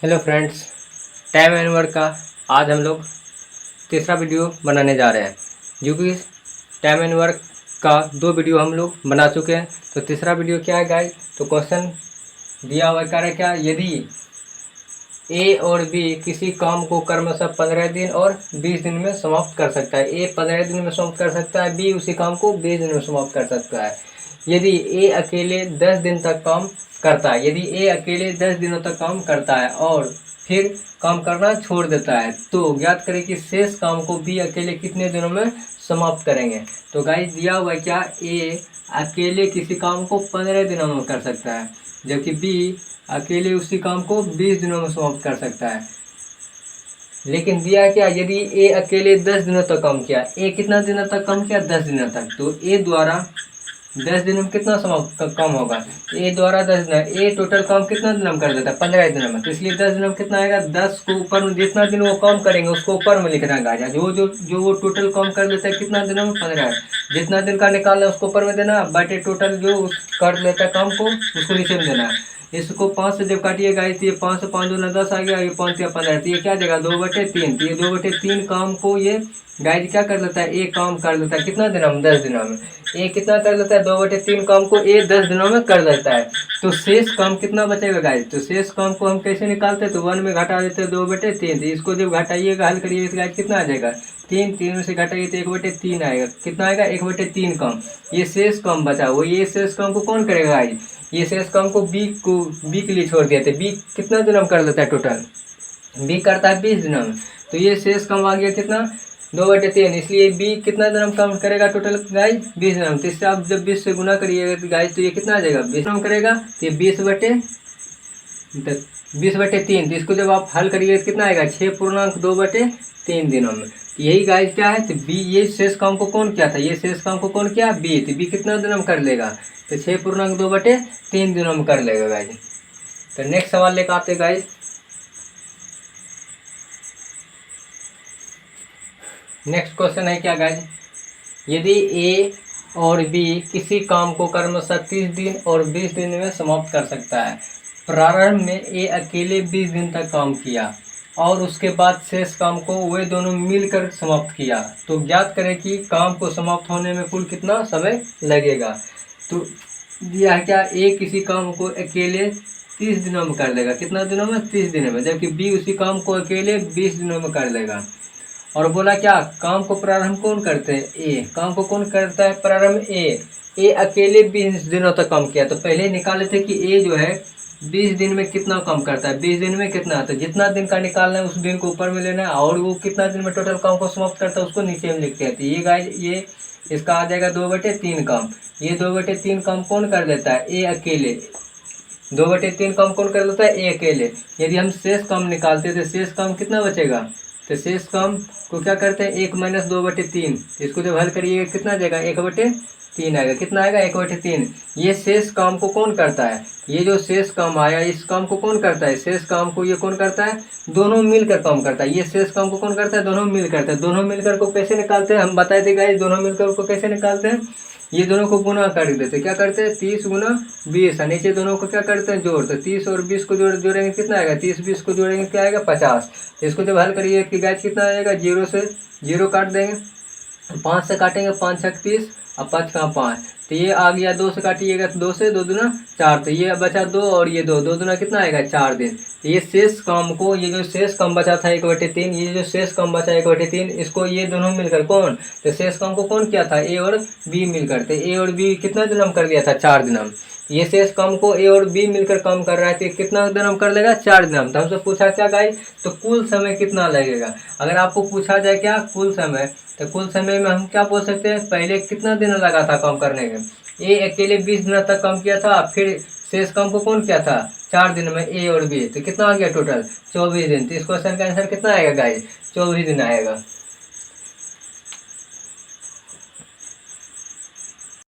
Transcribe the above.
Hello friends, time and work का आज हम लोग तीसरा वीडियो बनाने जा रहे हैं। जो कि टाइम एंड वर्क का 2 वीडियो हम लोग बना चुके हैं। तो तीसरा वीडियो क्या है गाइस? तो क्वेश्चन दिया हुआ कार्य क्या, यदि ए और बी किसी काम को क्रमशः 15 दिन और 20 दिन में समाप्त कर सकता है। ए 15 दिन में समाप्त कर सकता है, बी उसी काम को 20 दिन में समाप्त कर सकता है। यदि ए अकेले 10 दिन तक काम करता है, यदि ए अकेले 10 दिनों तक काम करता है और फिर काम करना छोड़ देता है, तो ज्ञात करें कि शेष काम को बी अकेले कितने दिनों में समाप्त करेंगे। तो गाइस दिया हुआ है क्या, ए अकेले किसी काम को 15 दिनों में कर सकता है, जबकि बी अकेले उसी काम को 20 दिनों में समाप्त कर सकता है। लेकिन दिया क्या, यदि ए अकेले 10 दिनों तक काम किया, ए कितना दिनों तक काम किया? 10 दिनों तक। तो ए द्वारा 10 दिनों में कितना समाप्त कम होगा? ए द्वारा 10 दिन, ए टोटल काम कितना दिन में कर देता है? 15 दिनों में। तो इसलिए 10 दिनों में कितना आएगा? 10 को ऊपर में जितना दिन वो काम करेंगे उसको ऊपर में लिखना है। जो वो टोटल काम कर लेता है कितना दिनों में? 15। जितना दिन का निकालना है उसको ऊपर में देना, बटे टोटल जो कर लेता है काम को उसको नीचे में देना है। इसको 5 से जब काटिएगा तो ये 5 से 5 दूना 10 आ गया, ये 5 या 15, तो ये क्या देगा? 2/3। तो ये 2/3 काम को ये गाइड क्या कर लेता है? एक काम कर लेता है कितना दिनों में? 10 दिनों में। ए कितना कर लेता है? 2/3 काम को ए 10 दिनों में कर लेता है। तो शेष काम कितना बचेगा गाइड? तो शेष काम को हम कैसे निकालते हैं? तो 1 में घटा देते हैं 2/3। तो इसको जब घटाइएगा, हल करिएगा तो गाइड कितना आ जाएगा? 3 में से घटाइए तो 1/3 आएगा। कितना आएगा? 1/3 काम। ये शेष काम बचा वो, ये शेष काम को कौन करेगा गाइड? ये शेष काम को बी के लिए छोड़ दिया था। बी कितना दिनों में कर लेता है टोटल? बी करता है 20 दिनों में। तो ये शेष काम आ गया कितना? 2/3। इसलिए बी कितना दिनों में काम करेगा टोटल गाइज? 20 दिनों में। तो इससे आप जब 20 से गुना करिएगा तो गाइज तो ये कितना आ जाएगा? 20 दिनों में करेगा तो ये 20/3। तो इसको जब आप हल करिएगा तो कितना आएगा? 6.2/3 दिनों में। तो यही गाइज क्या है? तो बी, ये शेष काम को कौन किया था? ये शेष काम को कौन किया? बी। तो बी कितना दिनों में कर लेगा? तो 6.2/3 दिनों में कर लेगा गाइज। तो नेक्स्ट सवाल लेकर आते गाइज। नेक्स्ट क्वेश्चन है क्या गाइज, यदि ए और बी किसी काम को क्रमशः 30 दिन और 20 दिन में समाप्त कर सकता है। प्रारंभ में ए अकेले 20 दिन तक काम किया और उसके बाद शेष काम को वे दोनों मिलकर समाप्त किया, तो ज्ञात करें कि काम को समाप्त होने में कुल कितना समय लगेगा। तो दिया है क्या, ए किसी काम को अकेले 30 दिनों में कर लेगा। कितना दिनों में? 30 दिनों में। जबकि बी उसी काम को अकेले 20 दिनों में कर लेगा। और बोला क्या, काम को प्रारंभ कौन करते हैं? ए। काम को कौन करता है प्रारंभ? ए अकेले 20 दिनों तक काम किया। तो पहले निकाले थे कि ए जो है 20 दिन में कितना काम करता है। 20 दिन में कितना? तो जितना दिन का निकालना है उस दिन को ऊपर में लेना है, और वो कितना दिन में टोटल काम को समाप्त करता है उसको नीचे में लिखते हैं। तो ये गाइस, ये इसका आ जाएगा 2/3 काम। ये 2/3 काम कौन कर देता है? ए अकेले। 2/3 काम कौन कर लेता है? ए अकेले। यदि हम शेष काम निकालते तो शेष काम कितना बचेगा? तो शेष काम को क्या करते हैं? 1 - 2/3। इसको जब हल करिएगा कितना जाएगा? 1/3 आएगा। कितना आएगा? 1/3। ये शेष काम को कौन करता है? ये जो शेष काम आया इस काम को कौन करता है? शेष काम को ये कौन करता है? दोनों मिलकर काम करता है। ये शेष काम को कौन करता है? दोनों मिल करते हैं। दोनों मिलकर को कैसे निकालते हैं? हम बताए थे गाइस, दोनों मिलकर को कैसे निकालते हैं? ये दोनों को गुना कर देते। क्या करते हैं? 30 × 20। नीचे दोनों को क्या करते हैं? जोड़। तो 30 और 20 को जोड़ेंगे कितना आएगा? 30 20 को जोड़ेंगे क्या आएगा? 50। इसको जब हल करिए कि गाइस कितना आएगा? 0 से 0 काट देंगे, 5 से काटेंगे, 5 छक 30 और 5 का 5। तो ये आ गया 2 से काटिएगा तो 2 से 2 दूना 4। तो ये बचा 2 और ये 2 दूना कितना आएगा? 4 दिन। तो ये शेष काम को, ये जो शेष काम बचा था 1/3, ये जो शेष काम बचा 1/3, इसको ये दोनों मिलकर कौन, तो शेष काम को कौन किया था? ए और बी मिलकर। तो ए और बी कितना दिन हम कर दिया था? 4 दिन हम। ये शेष काम को ए और बी मिलकर काम कर रहा है तो कितना दिन हम कर लेगा? 4 दिन हम। तो हमसे पूछा क्या गाइस, तो कुल समय कितना लगेगा। अगर आपको पूछा जाए क्या कुल समय, तो कुल समय में हम क्या बोल सकते हैं? पहले कितना दिन लगा था काम करने में? ए अकेले 20 दिन तक काम किया था, फिर शेष काम को कौन किया था? 4 दिन में ए और बी। तो कितना आ गया टोटल? 24 दिन। तो इस क्वेश्चन का आंसर कितना आएगा गाइस? 24 दिन आएगा।